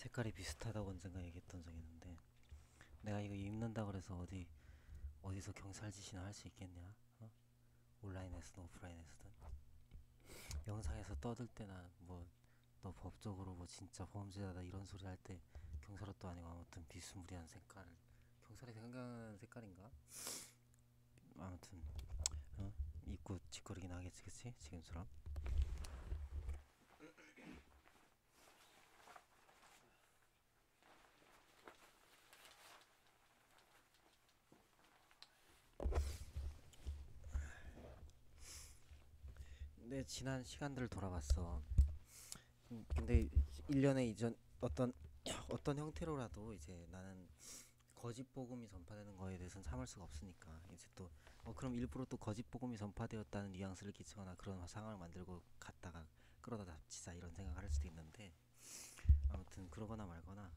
색깔이 비슷하다고 언젠가 얘기했던 적이 있는데, 내가 이거 입는다 그래서 어디서 경찰짓이나 할 수 있겠냐? 어? 온라인에서든 오프라인에서든 영상에서 떠들 때나 뭐 너 법적으로 뭐 진짜 범죄자다 이런 소리 할 때 경찰옷도 아니고 아무튼 비스무리한 색깔, 경찰이 생각하는 색깔인가? 아무튼 입고 짓거리긴 하겠지, 그치? 지금처럼. 내 지난 시간들을 돌아봤어. 근데 1년에 이전 어떤 형태로라도 이제 나는 거짓 복음이 전파되는 거에 대해서는 참을 수가 없으니까 이제 또 그럼 일부러 또 거짓 복음이 전파되었다는 뉘앙스를 끼치거나 그런 상황을 만들고 갔다가 끌어다 닥치자 이런 생각을 할 수도 있는데, 아무튼 그러거나 말거나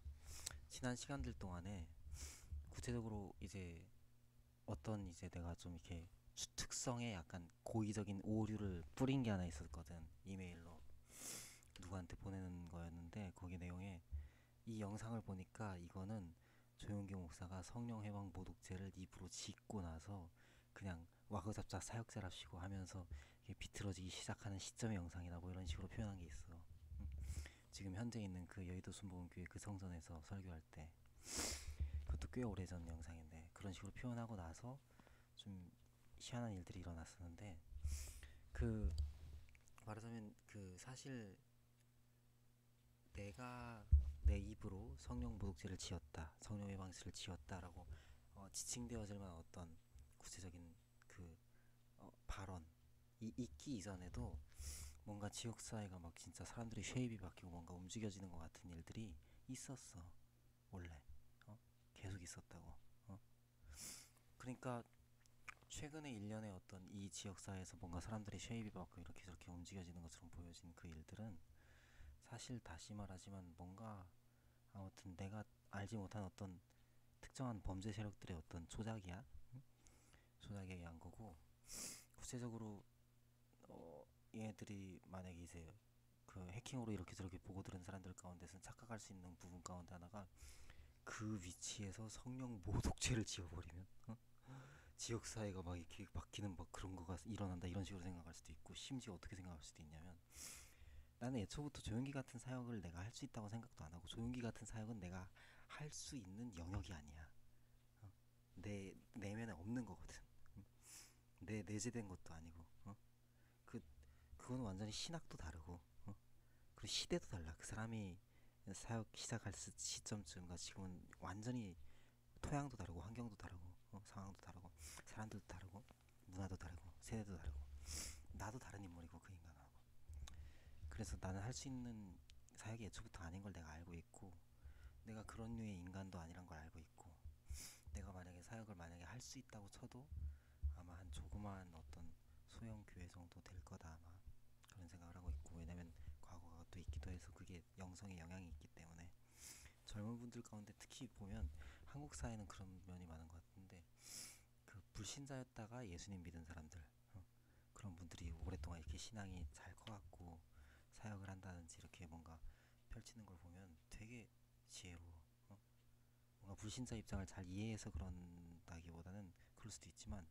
지난 시간들 동안에 구체적으로 이제 어떤 이제 내가 좀 이렇게 특성에 약간 고의적인 오류를 뿌린 게 하나 있었거든. 이메일로 누구한테 보내는 거였는데, 거기 내용에 이 영상을 보니까 이거는 조용기 목사가 성령 해방 모독죄를 입으로 짓고 나서 그냥 와그잡자 사역자랍시고 하면서 이게 비틀어지기 시작하는 시점의 영상이다, 뭐 이런 식으로 표현한 게 있어. 지금 현재 있는 그 여의도 순복음교회 그 성전에서 설교할 때, 그것도 꽤 오래전 영상인데 그런 식으로 표현하고 나서 좀 희한한 일들이 일어났었는데, 그 말하자면 그 사실 내가 내 입으로 성령 모독죄를 지었다, 성령 해방죄를 지었다라고 지칭되어질 만한 어떤 구체적인 그 발언이 있기 이전에도 뭔가 지역사회가 막 진짜 사람들이 쉐입이 바뀌고 뭔가 움직여지는 것 같은 일들이 있었어. 원래 계속 있었다고. 그러니까 최근에 1년에 어떤 이 지역사회에서 뭔가 사람들이 쉐입이 바뀌고 이렇게 저렇게 움직여지는 것처럼 보여진 그 일들은 사실 다시 말하지만 뭔가 아무튼 내가 알지 못한 어떤 특정한 범죄 세력들의 어떤 조작이야. 조작에 의한 거고, 구체적으로 얘네들이 만약에 이제 그 해킹으로 이렇게 저렇게 보고 들은 사람들 가운데서는 착각할 수 있는 부분 가운데 하나가 그 위치에서 성령 모독죄를 지어버리면 지역사회가 막 이렇게 바뀌는 막 그런 거가 일어난다 이런 식으로 생각할 수도 있고, 심지어 어떻게 생각할 수도 있냐면 나는 애초부터 조용기 같은 사역을 내가 할 수 있다고 생각도 안 하고, 조용기 같은 사역은 내가 할 수 있는 영역이 아니야. 내 내면에 없는 거거든. 내 내재된 것도 아니고. 그 그건 완전히 신학도 다르고, 그리고 시대도 달라. 그 사람이 사역 시작할 시점쯤과 지금은 완전히 토양도 다르고 환경도 다르고 상황도 다르고 사람들도 다르고 문화도 다르고 세대도 다르고 나도 다른 인물이고 그 인간하고. 그래서 나는 할 수 있는 사역이 애초부터 아닌 걸 내가 알고 있고, 내가 그런 류의 인간도 아니란 걸 알고 있고, 내가 만약에 사역을 만약에 할 수 있다고 쳐도 아마 한 조그마한 어떤 소형 교회 정도 될 거다 아마, 그런 생각을 하고 있고, 왜냐면 과거가 또 있기도 해서 그게 영성에 영향이 있기 때문에. 젊은 분들 가운데 특히 보면 한국 사회는 그런 면이 많은 것 같은데, 그 불신자였다가 예수님 믿은 사람들, 그런 분들이 오랫동안 이렇게 신앙이 잘 커갖고 사역을 한다든지 이렇게 뭔가 펼치는 걸 보면 되게 지혜로워. 뭔가 불신자 입장을 잘 이해해서 그런다기보다는 그럴 수도 있지만,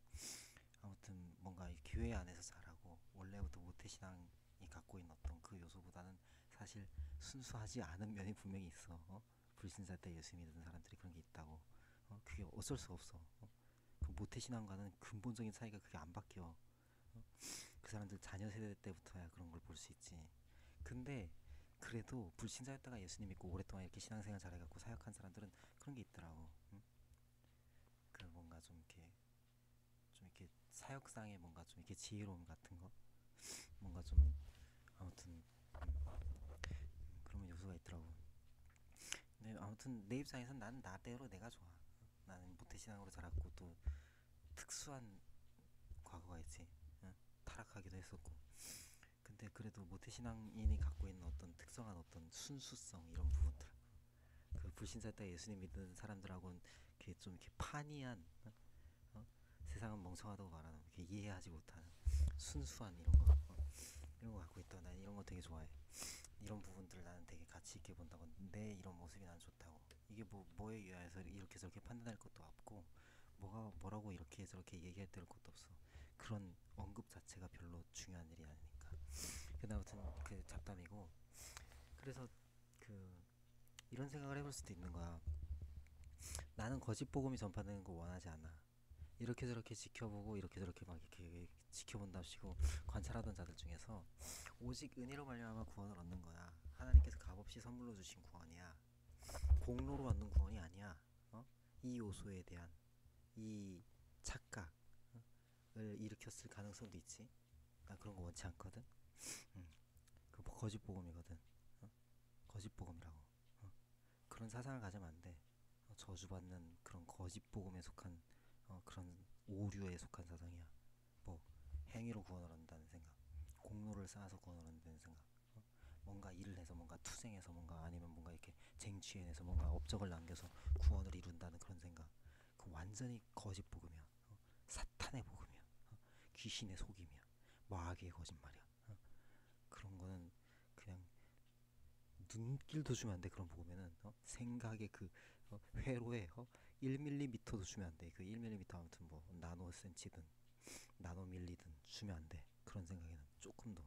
아무튼 뭔가 이 교회 안에서 자라고 원래부터 모태신앙이 갖고 있는 어떤 그 요소보다는 사실 순수하지 않은 면이 분명히 있어. 불신자 때 예수 믿는 사람들이 그런 게 있다고. 그게 어쩔 수가 없어. 그 모태신앙과는 근본적인 차이가 그게 안 바뀌어. 그 사람들 자녀 세대 때부터야 그런 걸 볼 수 있지. 근데 그래도 불신자였다가 예수님 믿고 오랫동안 이렇게 신앙생활 잘해갖고 사역한 사람들은 그런 게 있더라고. 응? 그 뭔가 좀 이렇게 사역상의 뭔가 좀 이렇게 지혜로움 같은 거, 뭔가 좀 아무튼 그런 요소가 있더라고. 근데 아무튼 내 입장에선 난 나대로 내가 좋아. 나는 모태신앙으로 자랐고 또 특수한 과거가 있지. 타락하기도 했었고. 근데 그래도 모태신앙인이 갖고 있는 어떤 특성한 어떤 순수성 이런 부분들, 그 불신자 때 예수님 믿는 사람들하고는 이렇게 좀 이렇게 판이한, 어? 세상은 멍청하다고 말하는 이렇게 이해하지 못하는 순수한 이런 거, 이런 거 갖고 있다. 난 이런 거 되게 좋아해. 이런 부분들을 나는 되게 가치 있게 본다고. 내 이런 모습이 난 좋다고. 이게 뭐에 의해서 이렇게 저렇게 판단할 것도 없고, 뭐라고 이렇게 저렇게 얘기할 될 것도 없어. 그런 언급 자체가 별로 중요한 일이 아니니까. 근데 아무튼 그 잡담이고. 그래서 그 이런 생각을 해볼 수도 있는 거야. 나는 거짓 복음이 전파되는 거 원하지 않아. 이렇게 저렇게 지켜보고 이렇게 저렇게 막 이렇게 지켜본답시고 관찰하던 자들 중에서 오직 은혜로 말미암아 구원을 얻는 거야. 하나님께서 값없이 선물로 주신 구원이야. 공로로 얻는 구원이 아니야. 어? 이 요소에 대한 이 착각을 일으켰을 가능성도 있지. 나 그런 거 원치 않거든. 그 거짓 복음이거든. 거짓 복음이라고. 그런 사상을 가지면 안 돼. 저주받는 그런 거짓 복음에 속한 그런 오류에 속한 사상이야. 뭐 행위로 구원을 얻는다는 생각, 공로를 쌓아서 구원을 얻는다는 생각, 뭔가 일을 해서 뭔가 투쟁해서 뭔가 아니면 뭔가 이렇게 쟁취해내서 뭔가 업적을 남겨서 구원을 이룬다는 그런 생각. 그 완전히 거짓 복음이야. 사탄의 복음이야. 귀신의 속임이야. 마귀의 거짓말이야. 그런 거는 그냥 눈길도 주면 안 돼. 그런 복음에는 생각의 그 회로에 1mm도 주면 안 돼. 그 1mm 아무튼 뭐 나노 센치든 나노 밀리든 주면 안 돼. 그런 생각에는 조금도.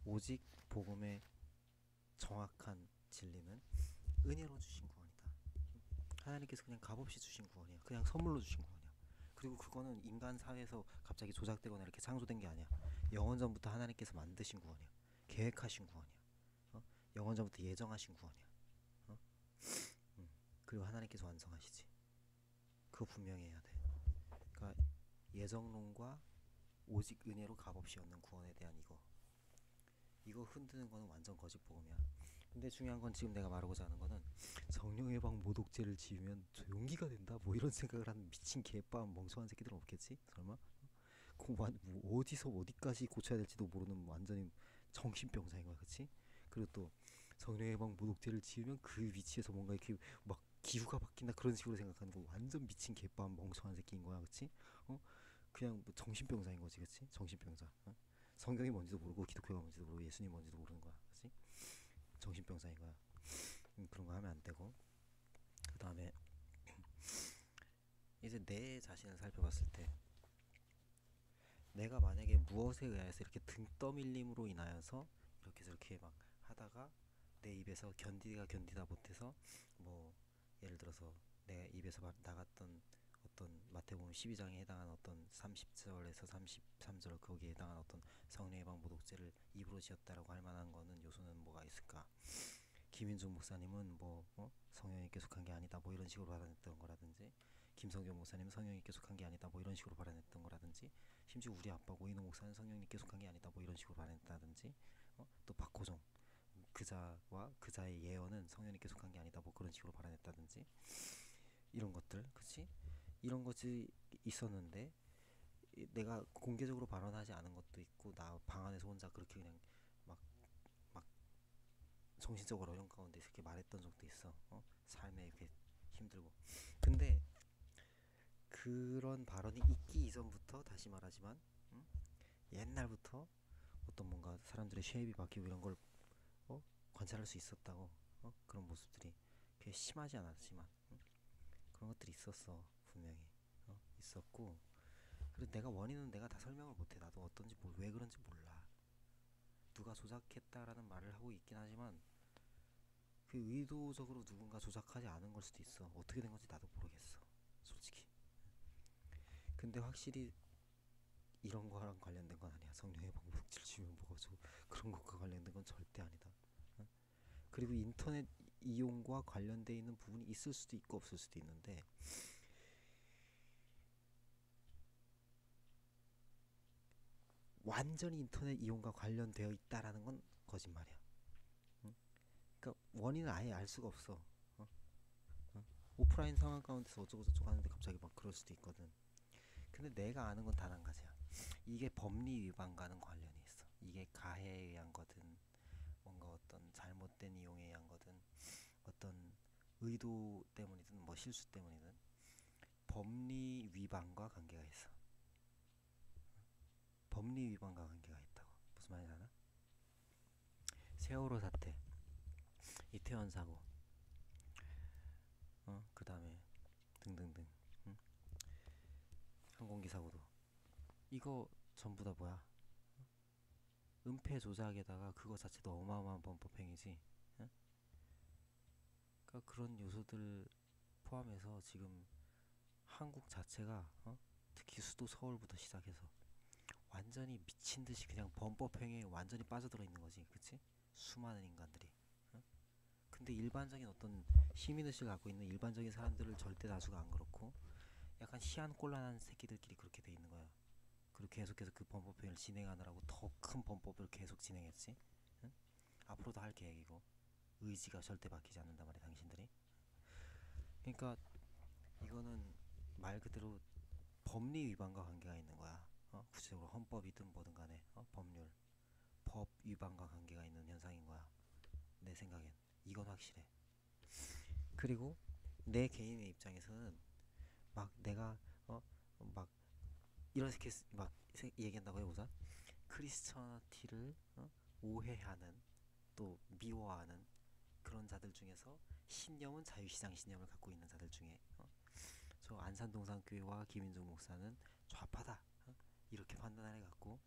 오직 복음의 정확한 진리는 은혜로 주신 구원이다. 하나님께서 그냥 값없이 주신 구원이야. 그냥 선물로 주신 구원이야. 그리고 그거는 인간 사회에서 갑자기 조작되거나 이렇게 창조된 게 아니야. 영원 전부터 하나님께서 만드신 구원이야. 계획하신 구원이야. 영원 전부터 예정하신 구원이야. 어? 그리고 하나님께서 완성하시지. 그거 분명히 해야 돼. 그러니까 예정론과 오직 은혜로 값없이 얻는 구원에 대한 이거 흔드는 거는 완전 거짓 복음이야. 근데 중요한 건 지금 내가 말하고자 하는 거는 성령의 방 모독죄를 지으면 저 용기가 된다 뭐 이런 생각을 하는 미친 개빠한 멍청한 새끼들은 없겠지? 설마? 뭐 어디서 어디까지 고쳐야 될지도 모르는 완전히 정신병자인 거야. 그치? 그리고 또 성령의 방 모독죄를 지으면 그 위치에서 뭔가 이렇게 막 기후가 바뀐다 그런 식으로 생각하는 거 완전 미친 개빠한 멍청한 새끼인 거야. 그치? 그냥 뭐 정신병자인 거지. 그치? 정신병자. 성경이 뭔지도 모르고 기독교가 뭔지도 모르고 예수님 뭔지도 모르는 거야. 그치? 정신병자인 거야. 그런 거 하면 안 되고. 그 다음에 이제 내 자신을 살펴봤을 때 내가 만약에 무엇에 의해서 이렇게 등 떠밀림으로 인하여서 이렇게 저렇게 막 하다가 내 입에서 견디다 못해서 뭐 예를 들어서 내 입에서 나갔던 어떤 마태복음 12장에 해당하는 어떤 30절에서 33절 거기에 해당하는 어떤 성령의 방 모독죄를 입으로 지었다라고 할 만한 거는 요소는 뭐가 있을까? 김인중 목사님은 뭐 성령이 계속한 게 아니다 뭐 이런 식으로 발언했던 거라든지 김성경 목사님은 성령이 계속한 게 아니다 뭐 이런 식으로 발언했던 거라든지 심지어 우리 아빠 오인호 목사는 성령이 계속한 게 아니다 뭐 이런 식으로 발언했다든지 또 박호종 그자와 그자의 예언은 성령이 계속한 게 아니다 뭐 그런 식으로 발언했다든지 이런 것들 그치? 이런 것이 있었는데 내가 공개적으로 발언하지 않은 것도 있고 나 방 안에서 혼자 그렇게 그냥 막 정신적으로 어려운 가운데 이렇게 말했던 적도 있어. 삶에 이렇게 힘들고. 근데 그런 발언이 있기 이전부터 다시 말하지만 옛날부터 어떤 뭔가 사람들의 쉐입이 바뀌고 이런 걸 관찰할 수 있었다고. 그런 모습들이 꽤 심하지 않았지만 그런 것들이 있었어. 분명히 있었고. 그리고 내가 원인은 내가 다 설명을 못해. 나도 어떤지 왜 그런지 몰라. 누가 조작했다라는 말을 하고 있긴 하지만 그 의도적으로 누군가 조작하지 않은 걸 수도 있어. 어떻게 된 건지 나도 모르겠어. 솔직히. 근데 확실히 이런 거랑 관련된 건 아니야. 성령의 방법질 주면 뭐가 좀 그런 것과 관련된 건 절대 아니다. 그리고 인터넷 이용과 관련돼 있는 부분이 있을 수도 있고 없을 수도 있는데 완전히 인터넷 이용과 관련되어 있다라는 건 거짓말이야. 그러니까 원인을 아예 알 수가 없어. 오프라인 상황 가운데서 어쩌고 저쩌고 하는데 갑자기 막 그럴 수도 있거든. 근데 내가 아는 건 단 한 가지야. 이게 법리 위반과는 관련이 있어. 이게 가해에 의한 거든 뭔가 어떤 잘못된 이용에 의한 거든 어떤 의도 때문이든 뭐 실수 때문이든 법리 위반과 관계가 있어. 법리 위반과 관계가 있다고. 무슨 말인지 알아? 세월호 사태, 이태원 사고, 그 다음에 등등등, 응? 항공기 사고도 이거 전부 다 뭐야? 은폐 조작에다가 그거 자체도 어마어마한 범법행위지. 응? 그러니까 그런 요소들 포함해서 지금 한국 자체가 특히 수도 서울부터 시작해서 완전히 미친 듯이 그냥 범법행위에 완전히 빠져들어 있는 거지, 그치? 수많은 인간들이. 응? 근데 일반적인 어떤 시민의식을 갖고 있는 일반적인 사람들을 절대 다수가 안 그렇고 약간 희한곤란한 새끼들끼리 그렇게 돼 있는 거야. 그리고 계속해서 그 범법행위를 진행하느라고 더 큰 범법을 계속 진행했지. 응? 앞으로도 할 계획이고 의지가 절대 바뀌지 않는단 말이야, 당신들이. 그러니까 이거는 말 그대로 법리 위반과 관계가 있는 거야. 구체적으로 헌법이든 뭐든 간에 법률, 법 위반과 관계가 있는 현상인 거야. 내 생각엔 이건 확실해. 그리고 내 개인의 입장에서는 막 내가 막 이렇게 막 얘기한다고 해보자. 크리스천티를 오해하는 또 미워하는 그런 자들 중에서 신념은 자유시장 신념을 갖고 있는 자들 중에 저 안산동산교회와 김인중 목사는 좌파다 이렇게 판단을 해갖고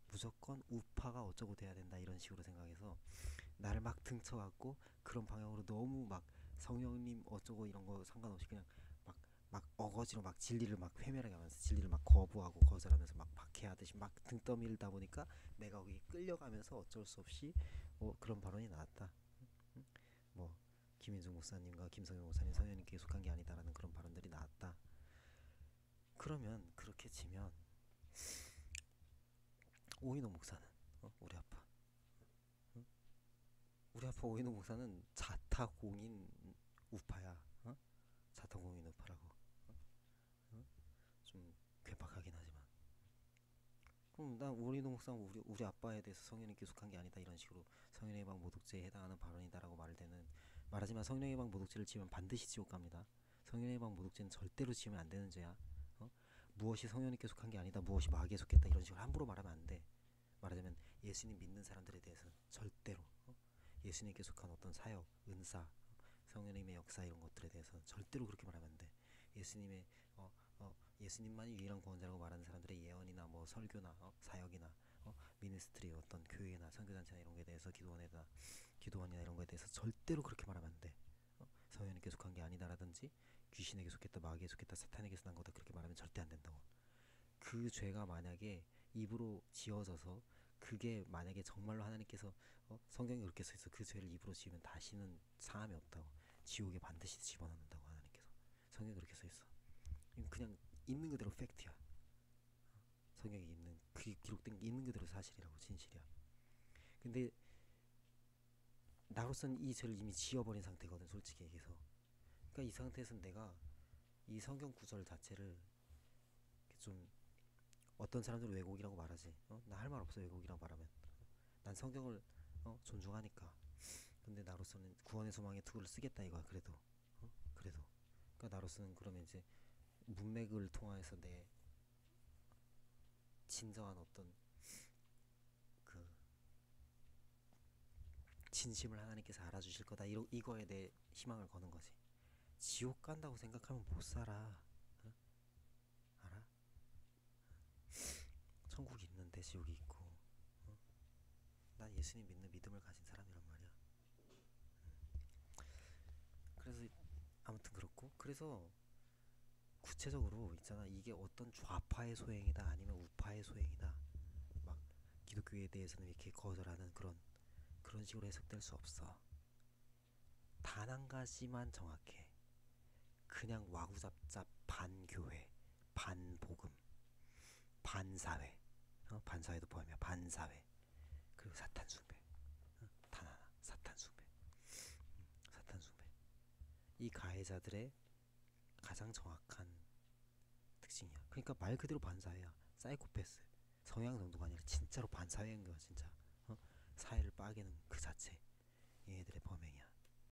무조건 우파가 어쩌고 돼야 된다 이런 식으로 생각해서 나를 막 등쳐갖고 그런 방향으로 너무 막 성령님 어쩌고 이런 거 상관없이 그냥 막 어거지로 막 진리를 막 회면해 가면서 진리를 막 거부하고 거절하면서 막 박해하듯이 막 등 떠밀다 보니까 내가 거기 끌려가면서 어쩔 수 없이 그런 발언이 나왔다. 뭐 김인중 목사님과 김성현 목사님 성현님께 속한 게 아니다라는 그런 발언들이 나왔다. 그러면 그렇게 치면 오인호 목사는 우리 아빠 우리 아빠 오인호 목사는 자타공인 우파야. 자타공인 우파라고. 좀 괴팍하긴 하지만 그럼 난 오인호 목사 우리 아빠에 대해서 성현이 속한 게 아니다 이런 식으로 성현의 방 모독죄에 해당하는 발언이다라고 말하지만 성현의 방 모독죄를 지으면 반드시 지옥 갑니다. 성현의 방 모독죄는 절대로 지으면 안 되는 죄야. 무엇이 성현이께 속한 게 아니다 무엇이 마귀에 속했다 이런 식으로 함부로 말하면 안 돼. 말하자면 예수님 믿는 사람들에 대해서는 절대로 예수님께 속한 어떤 사역, 은사, 성령님의 역사 이런 것들에 대해서는 절대로 그렇게 말하면 안 돼. 예수님의 예수님만이 유일한 구원자라고 말하는 사람들의 예언이나 뭐 설교나 사역이나 미니스트리 어떤 교회나 선교단체나 이런 거에 대해서 기도원이나 이런 거에 대해서 절대로 그렇게 말하면 안 돼. 성령님께 속한 게 아니다라든지 귀신에게 속했다, 마귀에 속했다, 사탄에게서 난 거다 그렇게 말하면 절대 안 된다고. 그 죄가 만약에 입으로 지어져서 그게 만약에 정말로 하나님께서 성경에 그렇게 써있어 그 죄를 입으로 지으면 다시는 사함이 없다고 지옥에 반드시 집어넣는다고 하나님께서 성경에 그렇게 써있어. 그냥 있는 그대로 팩트야. 성경에 있는 그 기록된 게 있는 그대로 사실이라고 진실이야. 근데 나로서는 이 죄를 이미 지어버린 상태거든 솔직히 얘기해서. 그러니까 이 상태에서는 내가 이 성경 구절 자체를 좀 어떤 사람들은 왜곡이라고 말하지. 나 할 말 없어 왜곡이라고 말하면. 난 성경을 존중하니까. 근데 나로서는 구원의 소망의 투구를 쓰겠다 이거야. 그래도 그러니까 나로서는 그러면 이제 문맥을 통해서 내 진정한 어떤 그 진심을 하나님께서 알아주실 거다 이거에 대해 희망을 거는 거지. 지옥 간다고 생각하면 못 살아. 알아? 천국이 있는데 지옥이 있고. 난 예수님 믿는 믿음을 가진 사람이란 말이야. 그래서 아무튼 그렇고 그래서 구체적으로 있잖아 이게 어떤 좌파의 소행이다 아니면 우파의 소행이다 막 기독교에 대해서는 이렇게 거절하는 그런 식으로 해석될 수 없어. 단 한 가지만 정확해. 그냥 와구잡잡 반교회, 반복음, 반사회, 반사회도 포함이야. 반사회 그리고 사탄숭배. 단 하나 사탄숭배. 사탄숭배. 이 가해자들의 가장 정확한 특징이야. 그러니까 말 그대로 반사회야. 사이코패스. 성향 정도가 아니라 진짜로 반사회인 거야 진짜. 사회를 빠개는 그 자체. 얘네들의 범행이야.